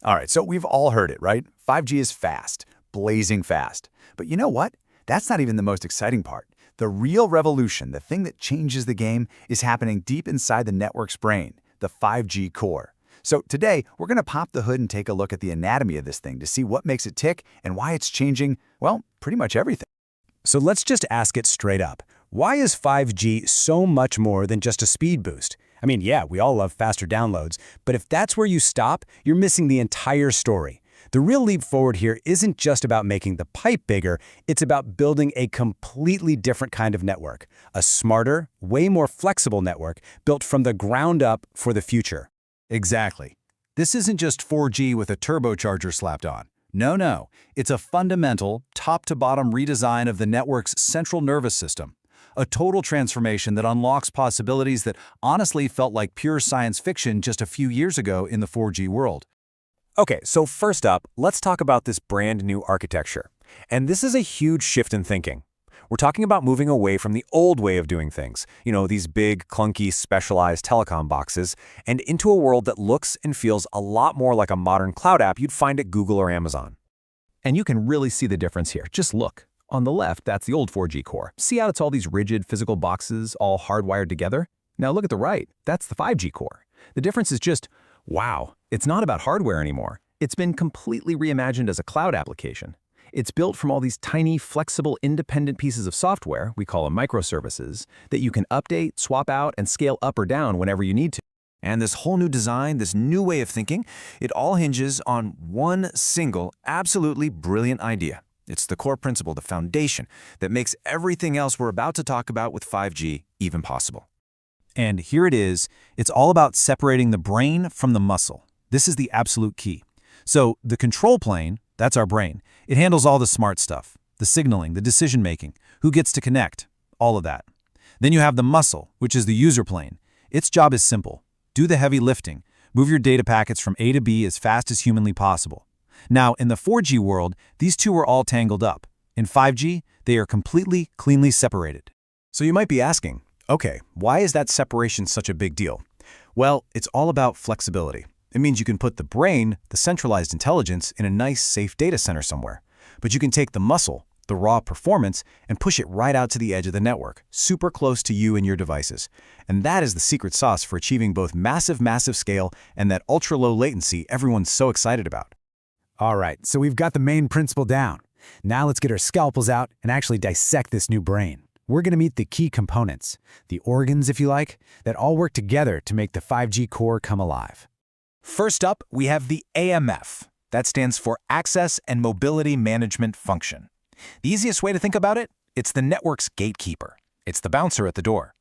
All right, so we've all heard it, right? 5G is fast, blazing fast. But you know what? That's not even the most exciting part. The real revolution, the thing that changes the game, is happening deep inside the network's brain, the 5G core. So today, we're going to pop the hood and take a look at the anatomy of this thing to see what makes it tick and why it's changing, well, pretty much everything. So let's just ask it straight up. Why is 5G so much more than just a speed boost? I mean, yeah, we all love faster downloads, but if that's where you stop, you're missing the entire story. The real leap forward here isn't just about making the pipe bigger, it's about building a completely different kind of network. A smarter, way more flexible network built from the ground up for the future. Exactly. This isn't just 4G with a turbocharger slapped on. No, it's a fundamental, top-to-bottom redesign of the network's central nervous system. A total transformation that unlocks possibilities that honestly felt like pure science fiction just a few years ago in the 4G world. Okay, so first up, let's talk about this brand new architecture. And this is a huge shift in thinking. We're talking about moving away from the old way of doing things, these big, clunky, specialized telecom boxes, and into a world that looks and feels a lot more like a modern cloud app you'd find at Google or Amazon. And you can really see the difference here. Just look. On the left, that's the old 4G core. See how it's all these rigid physical boxes all hardwired together? Now look at the right. That's the 5G core. The difference is just, wow, it's not about hardware anymore. It's been completely reimagined as a cloud application. It's built from all these tiny, flexible, independent pieces of software, we call them microservices, that you can update, swap out, and scale up or down whenever you need to. And this whole new design, this new way of thinking, it all hinges on one single, absolutely brilliant idea. It's the core principle, the foundation, that makes everything else we're about to talk about with 5G even possible. And here it is. It's all about separating the brain from the muscle. This is the absolute key. So the control plane, that's our brain. It handles all the smart stuff, the signaling, the decision-making, who gets to connect, all of that. Then you have the muscle, which is the user plane. Its job is simple. Do the heavy lifting. Move your data packets from A to B as fast as humanly possible. Now, in the 4G world, these two are all tangled up. In 5G, they are completely, cleanly separated. So you might be asking, okay, why is that separation such a big deal? Well, it's all about flexibility. It means you can put the brain, the centralized intelligence, in a nice, safe data center somewhere. But you can take the muscle, the raw performance, and push it right out to the edge of the network, super close to you and your devices. And that is the secret sauce for achieving both massive scale and that ultra-low latency everyone's so excited about. All right, so we've got the main principle down. Now let's get our scalpels out and actually dissect this new brain. We're going to meet the key components, the organs, if you like, that all work together to make the 5G core come alive. First up, we have the AMF. That stands for Access and Mobility Management Function. The easiest way to think about it, it's the network's gatekeeper. It's the bouncer at the door.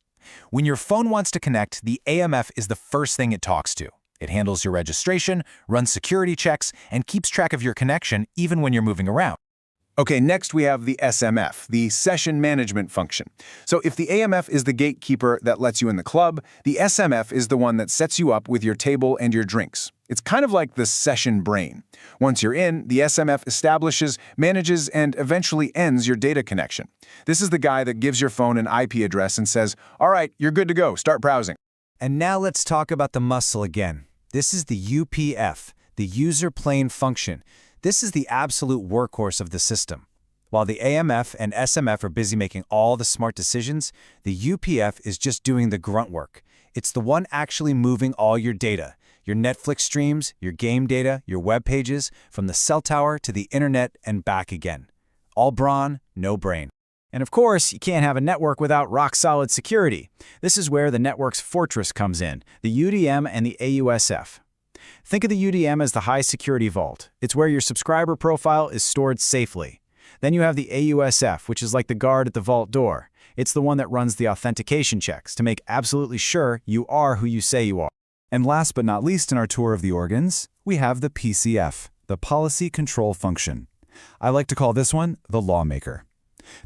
When your phone wants to connect, the AMF is the first thing it talks to. It handles your registration, runs security checks, and keeps track of your connection even when you're moving around. Okay, next we have the SMF, the Session Management Function. So if the AMF is the gatekeeper that lets you in the club, the SMF is the one that sets you up with your table and your drinks. It's kind of like the session brain. Once you're in, the SMF establishes, manages, and eventually ends your data connection. This is the guy that gives your phone an IP address and says, all right, you're good to go, start browsing. And now let's talk about the muscle again. This is the UPF, the User Plane Function. This is the absolute workhorse of the system. While the AMF and SMF are busy making all the smart decisions, the UPF is just doing the grunt work. It's the one actually moving all your data, your Netflix streams, your game data, your web pages, from the cell tower to the internet and back again. All brawn, no brain. And of course, you can't have a network without rock-solid security. This is where the network's fortress comes in, the UDM and the AUSF. Think of the UDM as the high-security vault. It's where your subscriber profile is stored safely. Then you have the AUSF, which is like the guard at the vault door. It's the one that runs the authentication checks to make absolutely sure you are who you say you are. And last but not least in our tour of the organs, we have the PCF, the Policy Control Function. I like to call this one the lawmaker.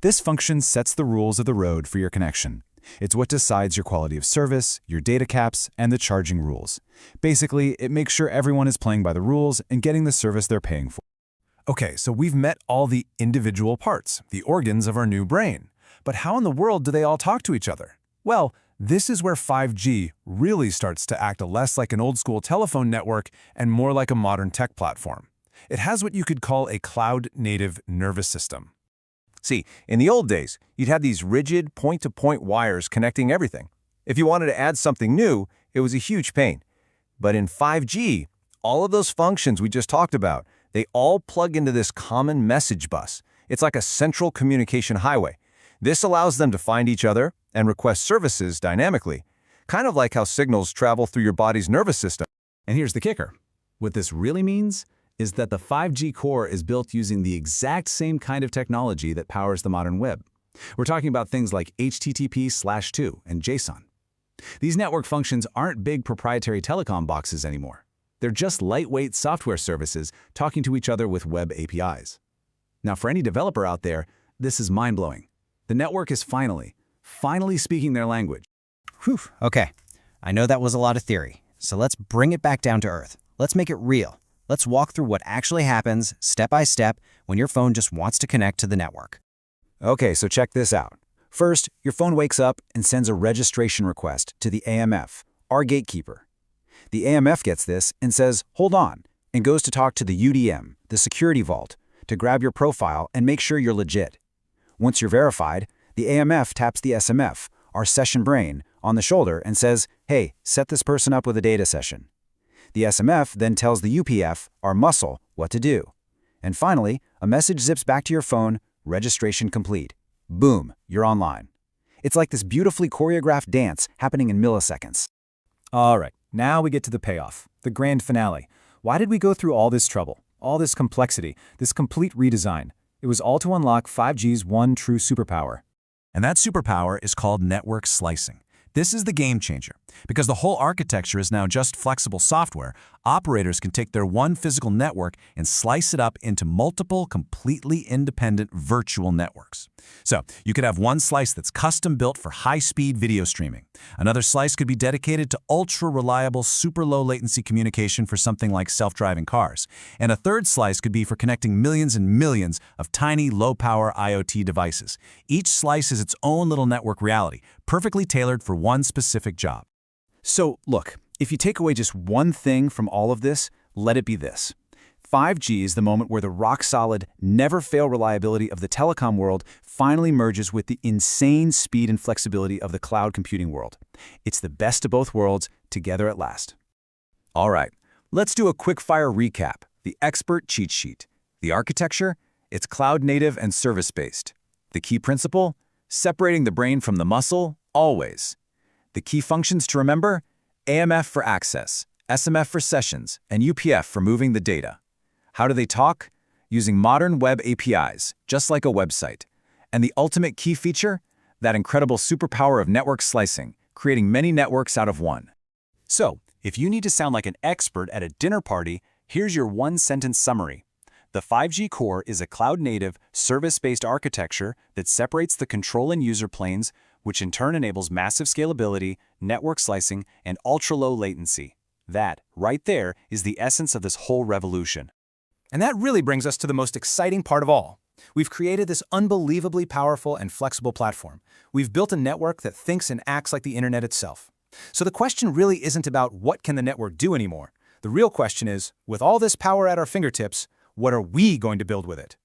This function sets the rules of the road for your connection. It's what decides your quality of service, your data caps, and the charging rules. Basically, it makes sure everyone is playing by the rules and getting the service they're paying for. Okay, so we've met all the individual parts, the organs of our new brain. But how in the world do they all talk to each other? Well, This is where 5G really starts to act less like an old-school telephone network and more like a modern tech platform. It has what you could call a cloud-native nervous system. See, in the old days, you'd have these rigid point-to-point wires connecting everything. If you wanted to add something new, it was a huge pain. But in 5G, all of those functions we just talked about, they all plug into this common message bus. It's like a central communication highway. This allows them to find each other and request services dynamically, kind of like how signals travel through your body's nervous system. And here's the kicker. What this really means is that the 5G core is built using the exact same kind of technology that powers the modern web. We're talking about things like HTTP/2 and JSON. These network functions aren't big proprietary telecom boxes anymore. They're just lightweight software services talking to each other with web APIs. Now, for any developer out there, this is mind-blowing. The network is finally speaking their language. Whew, okay. I know that was a lot of theory, so let's bring it back down to earth. Let's make it real. Let's walk through what actually happens, step by step, when your phone just wants to connect to the network. Okay, so check this out. First, your phone wakes up and sends a registration request to the AMF, our gatekeeper. The AMF gets this and says, hold on, and goes to talk to the UDM, the security vault, to grab your profile and make sure you're legit. Once you're verified, the AMF taps the SMF, our session brain, on the shoulder and says, hey, set this person up with a data session. The SMF then tells the UPF, our muscle, what to do. And finally, a message zips back to your phone, registration complete. Boom, you're online. It's like this beautifully choreographed dance happening in milliseconds. All right, now we get to the payoff, the grand finale. Why did we go through all this trouble, all this complexity, this complete redesign? It was all to unlock 5G's one true superpower. And that superpower is called network slicing. This is the game changer. Because the whole architecture is now just flexible software, operators can take their one physical network and slice it up into multiple, completely independent virtual networks. So you could have one slice that's custom-built for high-speed video streaming. Another slice could be dedicated to ultra-reliable, super low-latency communication for something like self-driving cars. And a third slice could be for connecting millions and millions of tiny, low-power IoT devices. Each slice is its own little network reality, perfectly tailored for one specific job. So, look, if you take away just one thing from all of this, let it be this. 5G is the moment where the rock-solid, never-fail reliability of the telecom world finally merges with the insane speed and flexibility of the cloud computing world. It's the best of both worlds together at last. All right, let's do a quick-fire recap. The expert cheat sheet. The architecture? It's cloud-native and service-based. The key principle? Separating the brain from the muscle, always. The key functions to remember? AMF for access, SMF for sessions, and UPF for moving the data. How do they talk? Using modern web APIs, just like a website. And the ultimate key feature? That incredible superpower of network slicing, creating many networks out of one. So, if you need to sound like an expert at a dinner party, here's your one-sentence summary. The 5G core is a cloud-native, service-based architecture that separates the control and user planes, which in turn enables massive scalability, network slicing, and ultra-low latency. That, right there, is the essence of this whole revolution. And that really brings us to the most exciting part of all. We've created this unbelievably powerful and flexible platform. We've built a network that thinks and acts like the internet itself. So the question really isn't about what can the network do anymore. The real question is, with all this power at our fingertips, what are we going to build with it?